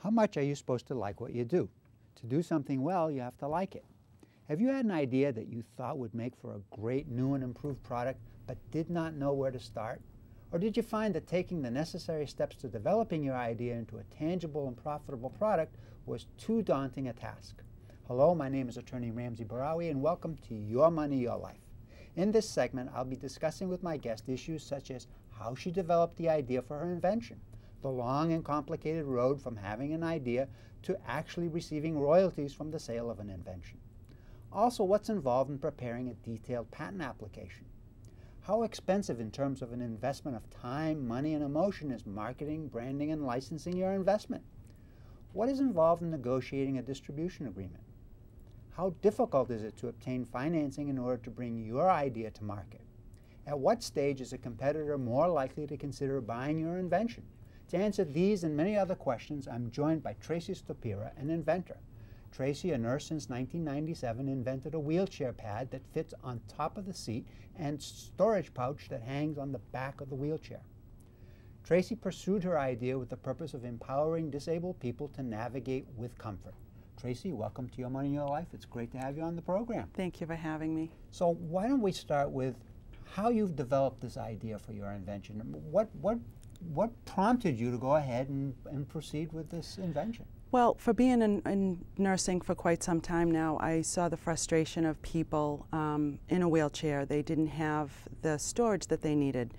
How much are you supposed to like what you do? To do something well, you have to like it. Have you had an idea that you thought would make for a great new and improved product, but did not know where to start? Or did you find that taking the necessary steps to developing your idea into a tangible and profitable product was too daunting a task? Hello, my name is Attorney Ramsey Bahrawy, and welcome to Your Money, Your Life. In this segment, I'll be discussing with my guest issues such as how she developed the idea for her invention, the long and complicated road from having an idea to actually receiving royalties from the sale of an invention. Also, what's involved in preparing a detailed patent application. How expensive in terms of an investment of time, money, and emotion is marketing, branding, and licensing your investment? What is involved in negotiating a distribution agreement? How difficult is it to obtain financing in order to bring your idea to market? At what stage is a competitor more likely to consider buying your invention? To answer these and many other questions, I'm joined by Tracy Stopyra, an inventor. Tracy, a nurse since 1997, invented a wheelchair pad that fits on top of the seat and storage pouch that hangs on the back of the wheelchair. Tracy pursued her idea with the purpose of empowering disabled people to navigate with comfort. Tracy, welcome to Your Money, Your Life. It's great to have you on the program. Thank you for having me. So why don't we start with how you've developed this idea for your invention? What prompted you to go ahead and proceed with this invention? Well, for being in nursing for quite some time now, I saw the frustration of people in a wheelchair. They didn't have the storage that they needed.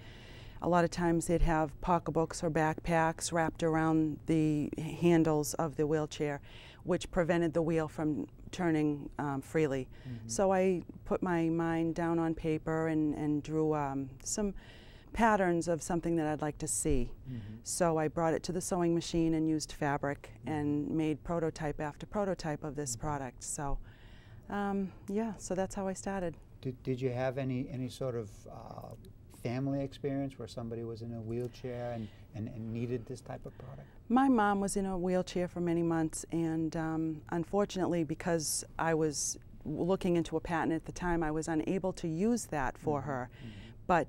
A lot of times they'd have pocketbooks or backpacks wrapped around the handles of the wheelchair, which prevented the wheel from turning freely. Mm-hmm. So I put my mind down on paper and drew some patterns of something that I'd like to see. Mm-hmm. So I brought it to the sewing machine and used fabric and made prototype after prototype of this product. So yeah, so that's how I started. Did you have any sort of family experience where somebody was in a wheelchair and needed this type of product? My mom was in a wheelchair for many months, and unfortunately, because I was looking into a patent at the time, I was unable to use that for her. Mm-hmm. But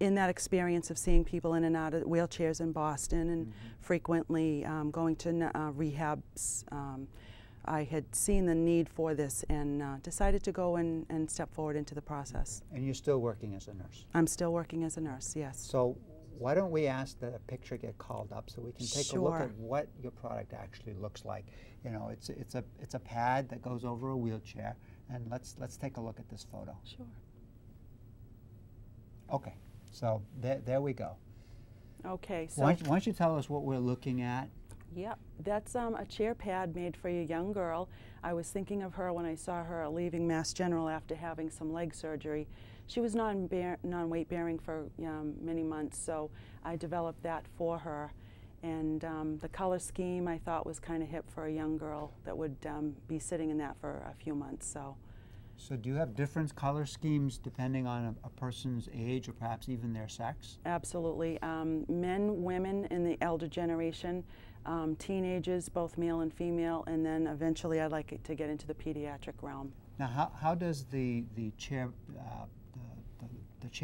in that experience of seeing people in and out of wheelchairs in Boston and frequently going to rehabs, I had seen the need for this and decided to go and step forward into the process. And you're still working as a nurse? I'm still working as a nurse, yes. So why don't we ask that a picture get called up so we can take a look at what your product actually looks like. You know, it's a pad that goes over a wheelchair, and let's take a look at this photo. Sure. Okay, so there we go. Okay, so why don't you tell us what we're looking at? Yep, that's a chair pad made for a young girl. I was thinking of her when I saw her leaving Mass General after having some leg surgery. She was non-weight bearing for many months, so I developed that for her. And the color scheme I thought was kind of hip for a young girl that would be sitting in that for a few months. So do you have different color schemes depending on a person's age or perhaps even their sex? Absolutely. Men, women in the elder generation, teenagers, both male and female, and then eventually I'd like it to get into the pediatric realm. Now how does the chair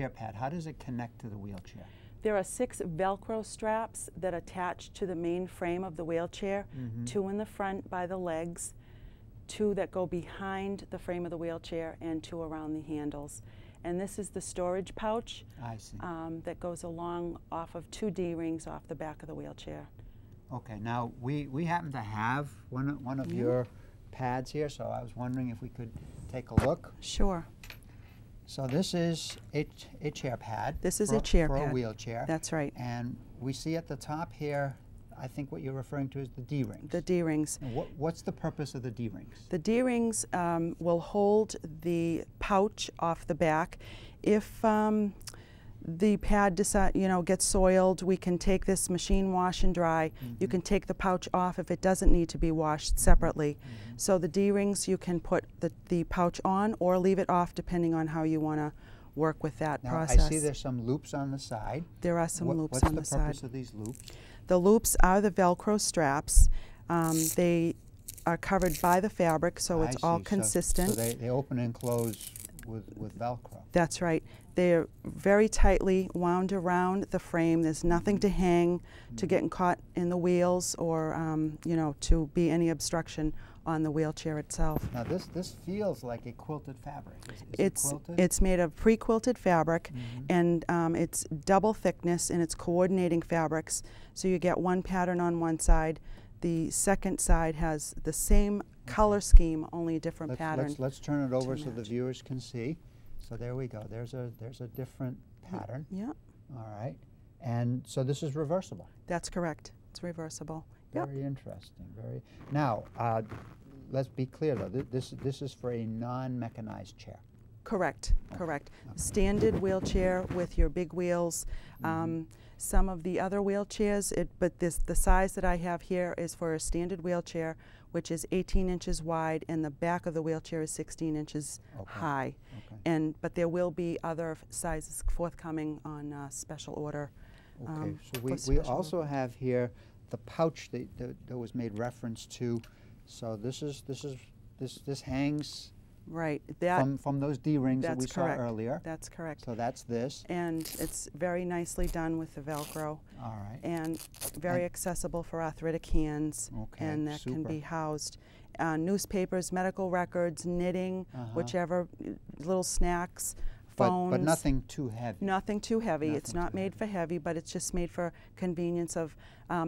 pad, how does it connect to the wheelchair? There are 6 Velcro straps that attach to the main frame of the wheelchair, 2 in the front by the legs, 2 that go behind the frame of the wheelchair, and 2 around the handles. And this is the storage pouch that goes along off of 2 D-rings off the back of the wheelchair. Okay, now we happen to have one of your pads here, so I was wondering if we could take a look. Sure. So this is a chair pad. This is a chair pad. For a wheelchair. That's right. And we see at the top here, I think what you're referring to is the D-rings. The D-rings. And what's the purpose of the D-rings? The D-rings will hold the pouch off the back. If the pad gets soiled, we can take this machine wash and dry. You can take the pouch off if it doesn't need to be washed separately. So the D-rings, you can put the pouch on or leave it off depending on how you want to work with that process. I see there's some loops on the side. There are some loops on the side. What's the purpose of these loops? The loops are the Velcro straps. They are covered by the fabric, so it's all consistent. So they open and close with Velcro. That's right. They're very tightly wound around the frame. There's nothing to hang to getting caught in the wheels or, you know, to be any obstruction on the wheelchair itself. Now this feels like a quilted fabric. Is it quilted? It's made of pre-quilted fabric, and it's double thickness, and it's coordinating fabrics. So you get one pattern on one side. The second side has the same color scheme, only a different pattern. Let's turn it over so the viewers can see. So there we go. There's a different pattern. Yeah. All right. And so this is reversible. That's correct. It's reversible. Very interesting. Very. Now, let's be clear though. This is for a non-mechanized chair. Correct. Correct. Standard wheelchair with your big wheels. Some of the other wheelchairs, but the size that I have here is for a standard wheelchair, which is 18 inches wide, and the back of the wheelchair is 16 inches high. But there will be other sizes forthcoming on special order. Okay, so we also have here the pouch that was made reference to. So this hangs. Right. From those D-rings that we saw earlier. That's correct. So that's this. And it's very nicely done with the Velcro. All right. And very accessible for arthritic hands. Okay, and that can be housed. Newspapers, medical records, knitting, whichever, little snacks, phones. But nothing too heavy. Nothing too heavy. It's not made for heavy, but it's just made for convenience of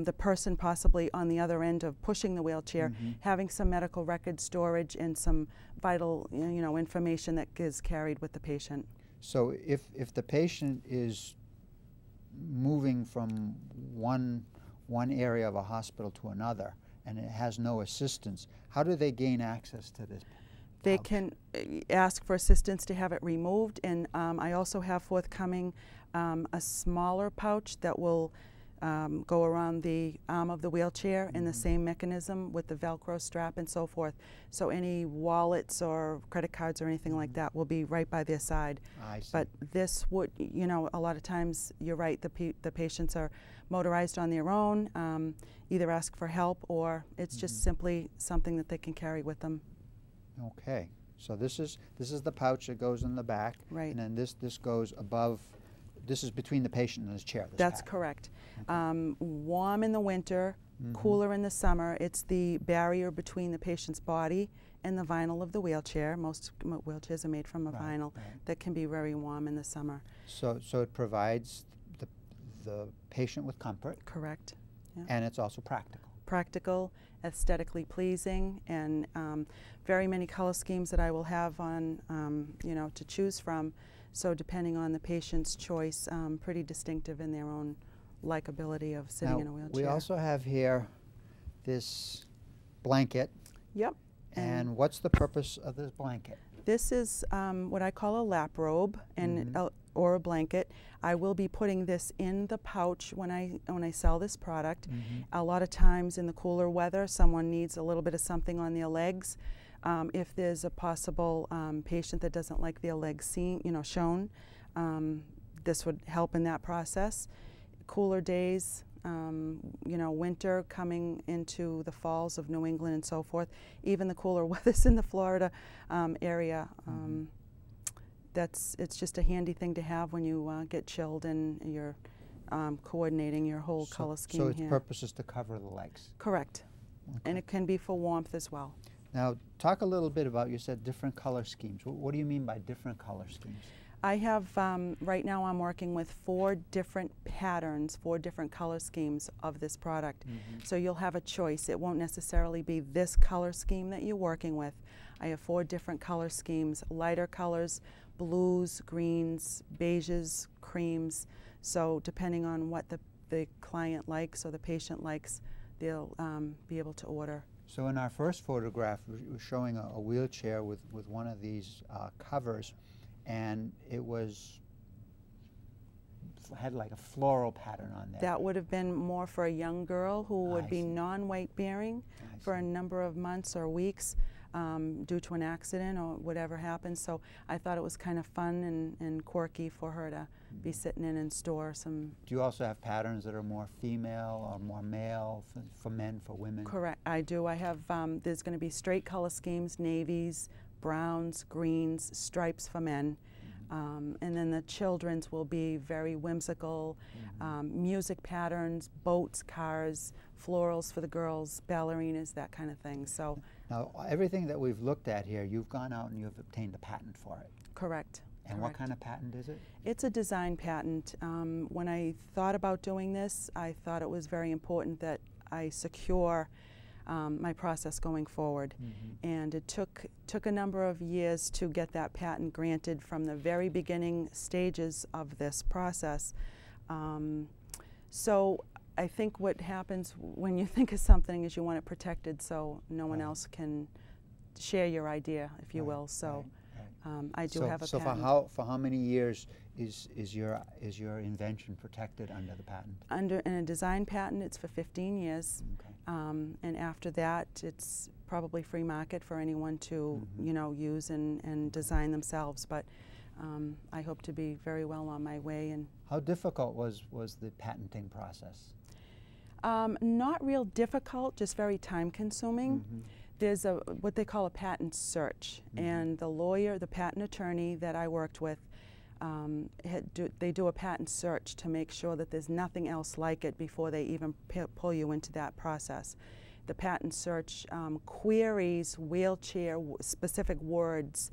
the person possibly on the other end of pushing the wheelchair, having some medical record storage and some vital, you know, information that is carried with the patient. So if the patient is moving from one area of a hospital to another and it has no assistance, how do they gain access to this? They can ask for assistance to have it removed, and I also have forthcoming a smaller pouch that will go around the arm of the wheelchair in the same mechanism with the Velcro strap and so forth. So any wallets or credit cards or anything like that will be right by their side. I see. But this would, you know, a lot of times you're right, the patients are motorized on their own, either ask for help or it's just simply something that they can carry with them. Okay, so this is the pouch that goes in the back, right? And then this goes above. This is between the patient and his chair. That's correct. Okay. Warm in the winter, cooler in the summer. It's the barrier between the patient's body and the vinyl of the wheelchair. Most wheelchairs are made from a vinyl that can be very warm in the summer. So it provides the patient with comfort. Correct. Yeah. And it's also practical. Practical, aesthetically pleasing, and very many color schemes that I will have on, you know, to choose from. So depending on the patient's choice, pretty distinctive in their own likability of sitting in a wheelchair. We also have here this blanket. Yep. And what's the purpose of this blanket? This is what I call a lap robe and or a blanket. I will be putting this in the pouch when I sell this product. A lot of times in the cooler weather, someone needs a little bit of something on their legs. If there's a possible patient that doesn't like their legs seen, you know, shown, this would help in that process. Cooler days, you know, winter coming into the falls of New England and so forth, even the cooler weathers in the Florida area, it's just a handy thing to have when you get chilled and you're coordinating your whole color scheme here. So its purpose is to cover the legs? Correct. Okay. And it can be for warmth as well. Now, talk a little bit about, you said different color schemes. What do you mean by different color schemes? I have, right now I'm working with 4 different patterns, 4 different color schemes of this product. So you'll have a choice. It won't necessarily be this color scheme that you're working with. I have 4 different color schemes, lighter colors, blues, greens, beiges, creams. So depending on what the client likes or the patient likes, they'll be able to order. So in our first photograph, we were showing a wheelchair with one of these covers, and it had like a floral pattern on there. That would have been more for a young girl who would be non-weight bearing for a number of months or weeks due to an accident or whatever happened. So I thought it was kind of fun and quirky for her to be sitting in and store some. Do you also have patterns that are more female or more male, for men, for women? Correct, I do. I have, there's going to be straight color schemes, navies, browns, greens, stripes for men. And then the children's will be very whimsical, music patterns, boats, cars, florals for the girls, ballerinas, that kind of thing. So now, everything that we've looked at here, you've gone out and you've obtained a patent for it. correct. And what kind of patent is it? It's a design patent. When I thought about doing this, I thought it was very important that I secure my process going forward. And it took a number of years to get that patent granted from the very beginning stages of this process. So I think what happens when you think of something is you want it protected so no one else can share your idea, if you will. So I do have a patent. So for how many years is your invention protected under the patent? In a design patent, it's for 15 years. Okay. And after that, it's probably free market for anyone to use and design themselves. But I hope to be very well on my way. And how difficult was the patenting process? Not real difficult, just very time consuming. There's what they call a patent search, and the lawyer, the patent attorney that I worked with, they do a patent search to make sure that there's nothing else like it before they even pull you into that process. The patent search queries wheelchair specific words,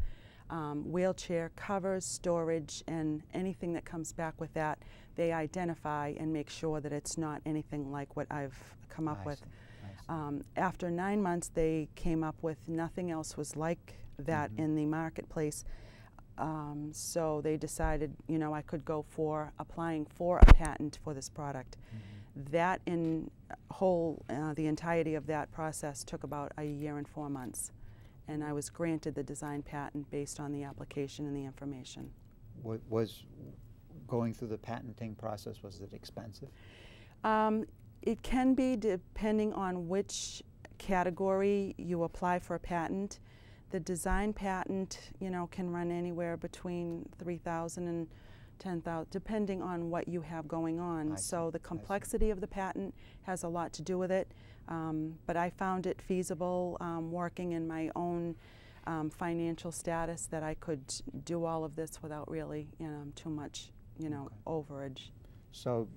wheelchair covers, storage, and anything that comes back with that, they identify and make sure that it's not anything like what I've come up with. After 9 months, they came up with nothing else was like that in the marketplace. So they decided, I could go for applying for a patent for this product. That in whole, the entirety of that process took about a year and 4 months. And I was granted the design patent based on the application and the information. Was going through the patenting process, was it expensive? It can be, depending on which category you apply for a patent. The design patent, can run anywhere between $3,000 and $10,000, depending on what you have going on. So the complexity of the patent has a lot to do with it. But I found it feasible, working in my own financial status, that I could do all of this without really, too much, overage. So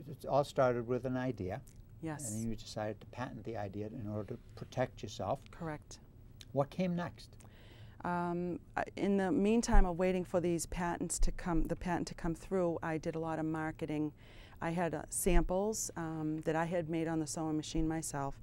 it all started with an idea. Yes. And then you decided to patent the idea in order to protect yourself. Correct. What came next? In the meantime of waiting for these patents to come, the patent to come through, I did a lot of marketing. I had samples that I had made on the sewing machine myself.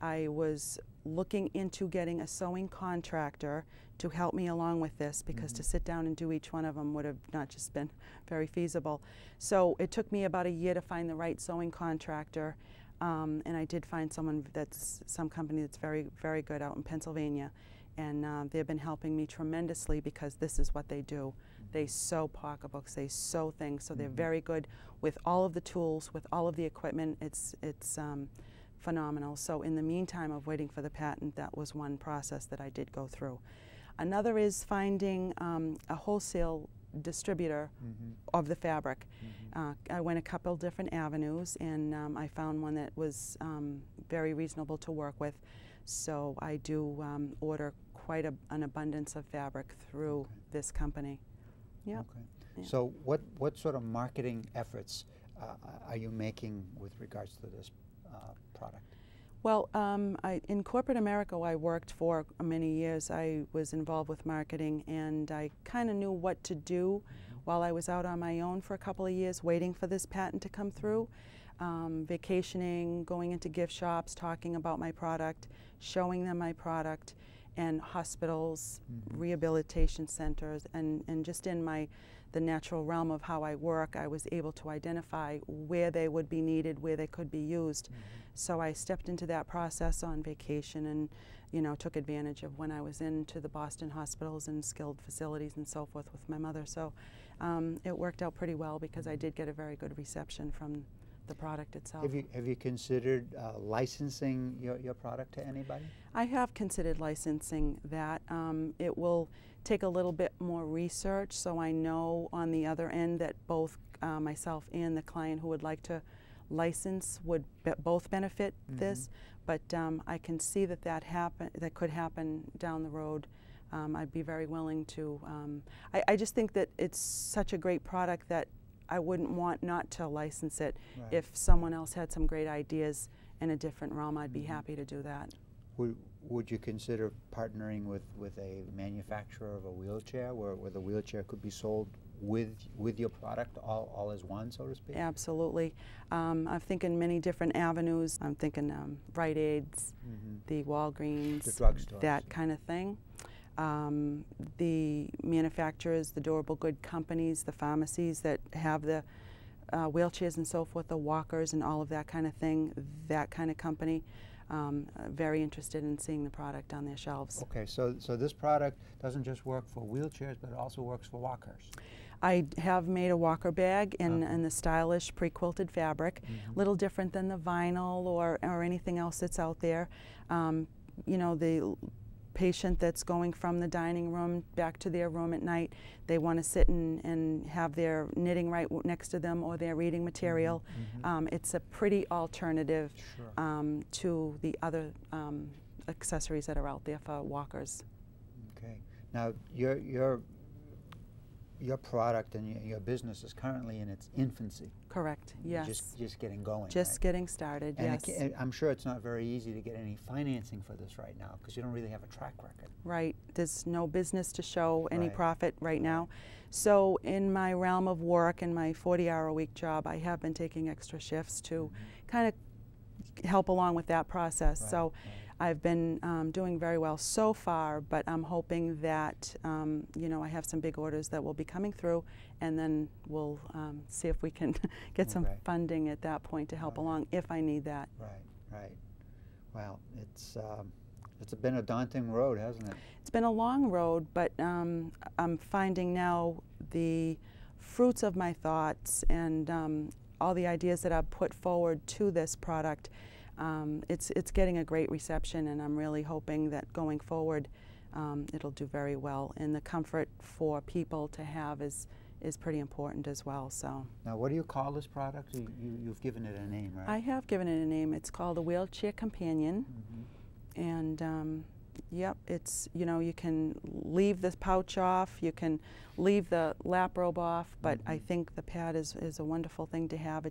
I was looking into getting a sewing contractor to help me along with this, because to sit down and do each one of them would have not just been very feasible. So it took me about a year to find the right sewing contractor, and I did find some company that's very, very good out in Pennsylvania, and they've been helping me tremendously, because this is what they do. They sew pocketbooks, they sew things, so they're very good with all of the tools, with all of the equipment. It's phenomenal. So in the meantime of waiting for the patent, that was one process that I did go through. Another is finding a wholesale distributor of the fabric. I went a couple different avenues, and I found one that was very reasonable to work with. So I do order quite an abundance of fabric through this company. Yep. Okay. Yeah. So what sort of marketing efforts are you making with regards to this product? Well, in corporate America, I worked for many years. I was involved with marketing, and I kind of knew what to do while I was out on my own for a couple of years waiting for this patent to come through. Vacationing, going into gift shops, talking about my product, showing them my product, and hospitals, rehabilitation centers, and just in the natural realm of how I work, I was able to identify where they would be needed, where they could be used. So I stepped into that process on vacation, and took advantage of when I was into the Boston hospitals and skilled facilities and so forth with my mother. So it worked out pretty well, because I did get a very good reception from the product itself. Have you considered licensing your product to anybody? I have considered licensing that. It will take a little bit more research, so I know on the other end that both myself and the client who would like to license would both benefit this. But I can see that could happen down the road. I'd be very willing to. I just think that it's such a great product that I wouldn't want not to license it. Right. If someone else had some great ideas in a different realm, I'd be happy to do that. Would you consider partnering with a manufacturer of a wheelchair where the wheelchair could be sold with your product all as one, so to speak? Absolutely. I'm thinking many different avenues. I'm thinking Rite Aids, the Walgreens, the drugstores, that kind of thing. The manufacturers, the durable good companies, the pharmacies that have the wheelchairs and so forth, the walkers and all of that kind of thing, that kind of company. Very interested in seeing the product on their shelves. Okay, so this product doesn't just work for wheelchairs, but it also works for walkers. I have made a walker bag in the stylish pre-quilted fabric, little different than the vinyl or anything else that's out there. You know, the patient that's going from the dining room back to their room at night, they want to sit and have their knitting right next to them or their reading material. It's a pretty alternative to the other accessories that are out there for walkers. Okay. Now, your product and your business is currently in its infancy. Correct, yes. Just getting going, Just right? getting started, and yes. I'm sure it's not very easy to get any financing for this right now because you don't really have a track record. Right. There's no business to show any Right. profit right now. So in my realm of work and my 40-hour-a-week job, I have been taking extra shifts to kind of help along with that process. Right, So right. I've been doing very well so far, but I'm hoping that you know, I have some big orders that will be coming through, and then we'll see if we can get some funding at that point to help along if I need that. Right, right. Well, it's been a daunting road, hasn't it? It's been a long road, but I'm finding now the fruits of my thoughts and all the ideas that I've put forward to this product. It's getting a great reception, and I'm really hoping that going forward it'll do very well. And the comfort for people to have is pretty important as well. So now, what do you call this product? You've given it a name, right? I have given it a name. It's called a Wheelchair Companion, and yep, it's, you know, you can leave the pouch off, you can leave the lap robe off, but I think the pad is a wonderful thing to have.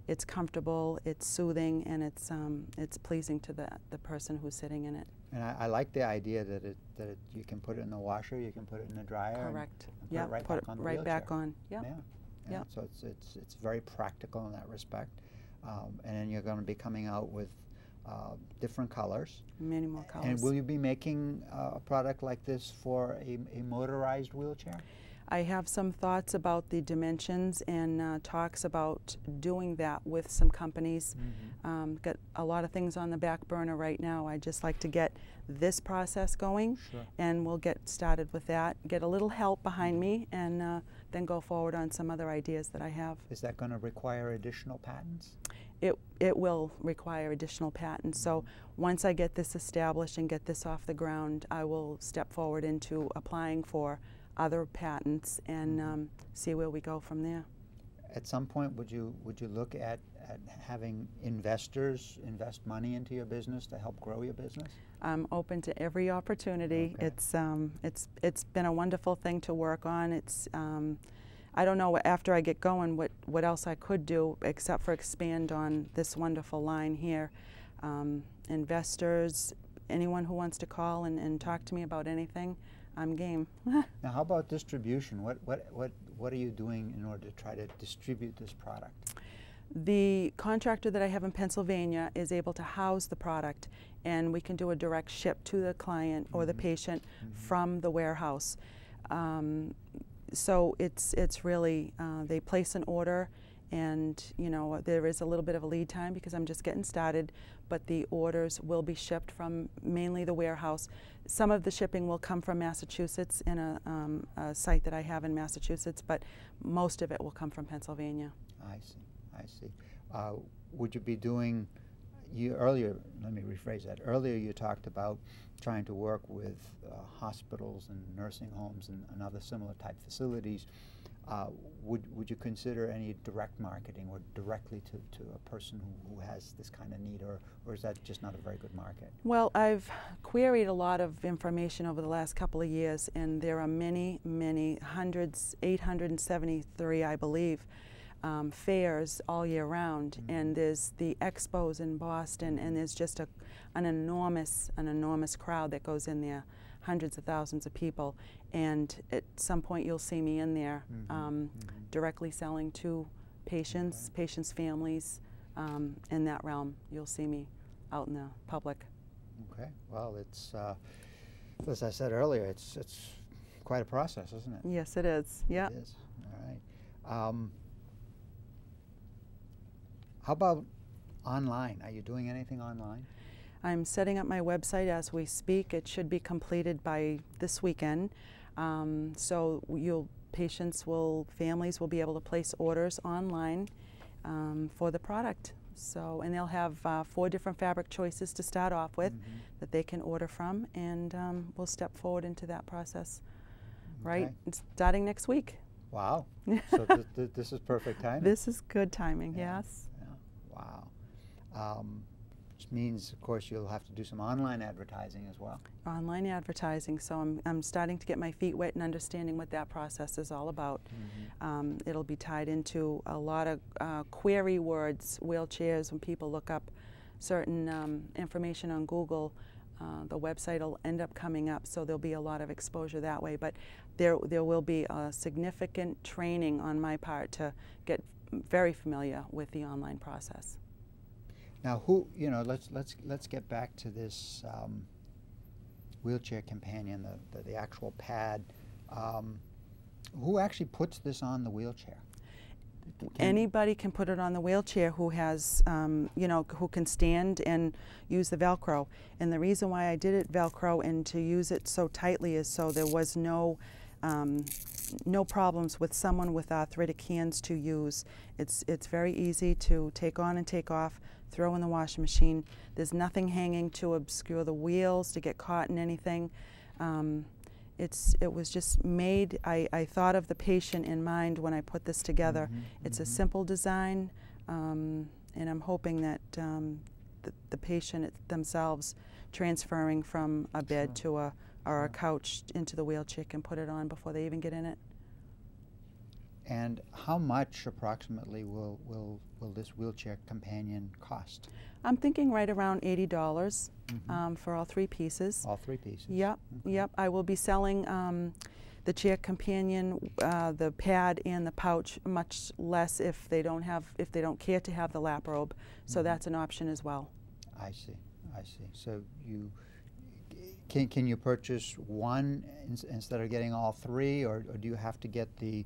It's comfortable, it's soothing, and it's pleasing to the person who's sitting in it. And I like the idea that you can put it in the washer, you can put it in the dryer. Correct. And put it right back on the right wheelchair. back on. Yep. Yeah. So it's very practical in that respect. And then you're going to be coming out with different colors. Many more colors. And will you be making a product like this for a motorized wheelchair? I have some thoughts about the dimensions and talks about doing that with some companies. Got a lot of things on the back burner right now. I just like to get this process going, and we'll get started with that, get a little help behind me, and then go forward on some other ideas that I have. Is that going to require additional patents? It will require additional patents. So once I get this established and get this off the ground, I will step forward into applying for other patents and see where we go from there. At some point, would you look at having investors invest money into your business to help grow your business? I'm open to every opportunity. Okay. It's been a wonderful thing to work on. It's I don't know after I get going what else I could do except for expand on this wonderful line here. Investors, anyone who wants to call and talk to me about anything, I'm game. Now, how about distribution? What are you doing in order to try to distribute this product? The contractor that I have in Pennsylvania is able to house the product, and we can do a direct ship to the client or the patient from the warehouse. So it's really they place an order, and you know, there is a little bit of a lead time because I'm just getting started, but the orders will be shipped from mainly the warehouse. Some of the shipping will come from Massachusetts in a site that I have in Massachusetts, but most of it will come from Pennsylvania. I see, I see. Would you be doing, earlier, let me rephrase that, earlier you talked about trying to work with hospitals and nursing homes and other similar type facilities. Would you consider any direct marketing or directly to a person who has this kind of need, or is that just not a very good market? Well, I've queried a lot of information over the last couple of years, and there are many, many hundreds, 873, I believe, fairs all year round, and there's the expos in Boston, and there's just an enormous crowd that goes in there, hundreds of thousands of people, and at some point you'll see me in there directly selling to patients, patients' families, in that realm. You'll see me out in the public. Okay, well, it's as I said earlier, it's quite a process, isn't it? Yes, it is. Yeah. It is. All right. How about online? Are you doing anything online? I'm setting up my website as we speak. It should be completed by this weekend. So families will be able to place orders online for the product. So, and they'll have 4 different fabric choices to start off with that they can order from, and we'll step forward into that process. Right, it's starting next week. Wow. So this is perfect timing. This is good timing. Yeah. Yes. Yeah. Wow. Which means, of course, you'll have to do some online advertising as well. Online advertising, so I'm starting to get my feet wet and understanding what that process is all about. It'll be tied into a lot of query words, wheelchairs. When people look up certain information on Google, the website will end up coming up, so there'll be a lot of exposure that way. But there will be a significant training on my part to get very familiar with the online process. Now, let's get back to this wheelchair companion, the actual pad. Who actually puts this on the wheelchair? Anybody can put it on the wheelchair who has, who can stand and use the Velcro. And the reason why I did it Velcro and to use it so tightly is so there was no problems with someone with arthritic hands to use. It's very easy to take on and take off, throw in the washing machine. There's nothing hanging to obscure the wheels, to get caught in anything. It was just made, I thought of the patient in mind when I put this together. It's a simple design, and I'm hoping that the patient themselves transferring from a bed to a couch into the wheelchair can put it on before they even get in it. And how much approximately will this wheelchair companion cost? I'm thinking right around $80 for all 3 pieces. All 3 pieces. Yep, yep. I will be selling the chair companion, the pad, and the pouch much less if they don't care to have the lap robe. So that's an option as well. I see. I see. So you can you purchase one instead of getting all 3, or do you have to get the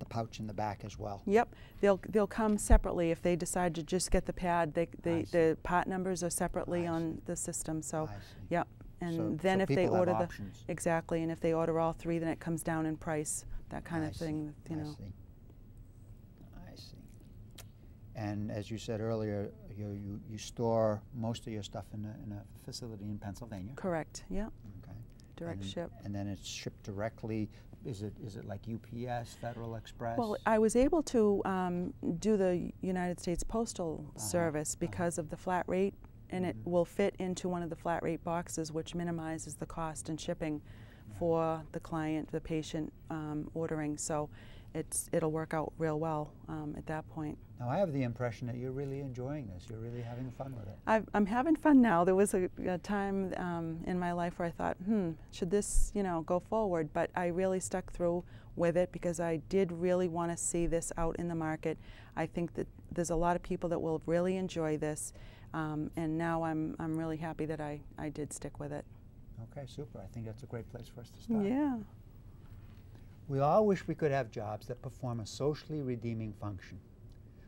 pouch in the back as well? Yep, they'll come separately if they decide to just get the pad. The part numbers are separately on the system. So, yep, and then if they order exactly, and if they order all 3, then it comes down in price. That kind of thing, you know. I see. And as you said earlier, you store most of your stuff in a facility in Pennsylvania. Correct. Yep. Okay. Direct ship. And then it's shipped directly. Is it like UPS, Federal Express? Well, I was able to do the United States Postal Service because of the flat rate, and it will fit into one of the flat rate boxes, which minimizes the cost and shipping for the client, the patient ordering. So it'll work out real well at that point. Now, I have the impression that you're really enjoying this. You're really having fun with it. I'm having fun now. There was a time in my life where I thought, should this, go forward? But I really stuck through with it because I did really want to see this out in the market. I think that there's a lot of people that will really enjoy this, and now I'm really happy that I did stick with it. Okay, super. I think that's a great place for us to start. Yeah. We all wish we could have jobs that perform a socially redeeming function.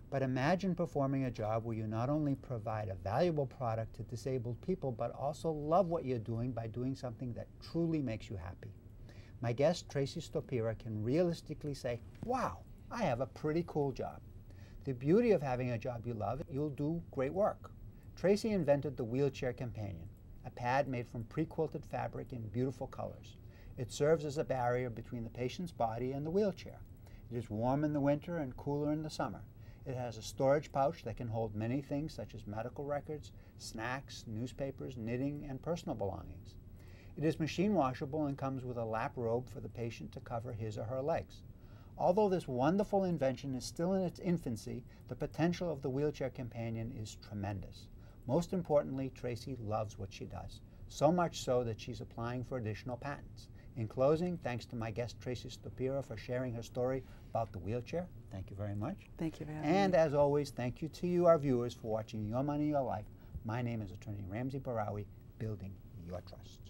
But imagine performing a job where you not only provide a valuable product to disabled people, but also love what you're doing by doing something that truly makes you happy. My guest, Tracy Stopyra, can realistically say, wow, I have a pretty cool job. The beauty of having a job you love, you'll do great work. Tracy invented the wheelchair companion, a pad made from pre-quilted fabric in beautiful colors. It serves as a barrier between the patient's body and the wheelchair. It is warm in the winter and cooler in the summer. It has a storage pouch that can hold many things such as medical records, snacks, newspapers, knitting, and personal belongings. It is machine washable and comes with a lap robe for the patient to cover his or her legs. Although this wonderful invention is still in its infancy, the potential of the wheelchair companion is tremendous. Most importantly, Tracy loves what she does, so much so that she's applying for additional patents. In closing, thanks to my guest Tracy Stopyra for sharing her story about the wheelchair. Thank you very much. Thank you for having me. And as always, thank you to you, our viewers, for watching Your Money, Your Life. My name is Attorney Ramsey Bahrawy, building your trust.